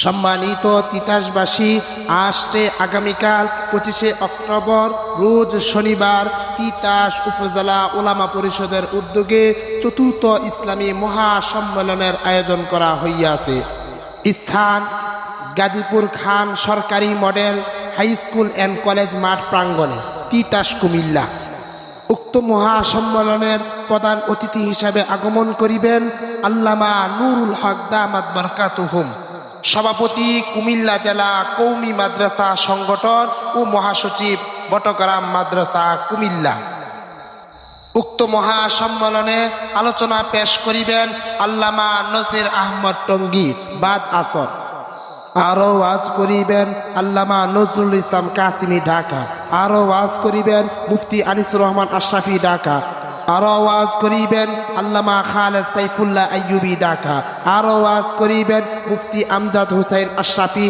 সম্মানিত তিতাসবাসী, আসছে আগামীকাল 25শে অক্টোবর রোজ শনিবার তিতাস উপজেলা ওলামা পরিষদের উদ্যোগে চতুর্থ ইসলামী মহাসম্মেলনের আয়োজন করা হইয়াছে। স্থান গাজীপুর খান সরকারি model high school and college মাঠ প্রাঙ্গণে, তিতাস, কুমিল্লা। উক্ত মহাসম্মেলনের প্রধান অতিথি হিসাবে আগমন করিবেন আল্লামা নুরুল হক দামাত বারকাতুহুম, সভাপতি কুমিল্লা জেলা কওমি মাদ্রাসা সংগঠন ও মহাসচিব বটগ্রাম মাদ্রাসা কুমিল্লা। উক্ত মহাসম্মেলনে আলোচনা পেশ করিবেন আল্লামা নজির আহমদ টঙ্গী বাদ আসর। আরও ওয়াজ করিবেন আল্লামা নজরুল ইসলাম কাসিমি ঢাকা। আরও ওয়াজ করিবেন মুফতি আনিসুর রহমান আশরাফি ঢাকা। আরও ওয়াজ করিবেন আল্লামা খালেদ সাইফুল্লাহ আইয়ুবী ঢাকা। আরও ওয়াজ করিবেন মুফতি আমজাদ হুসাইন আশরাফি।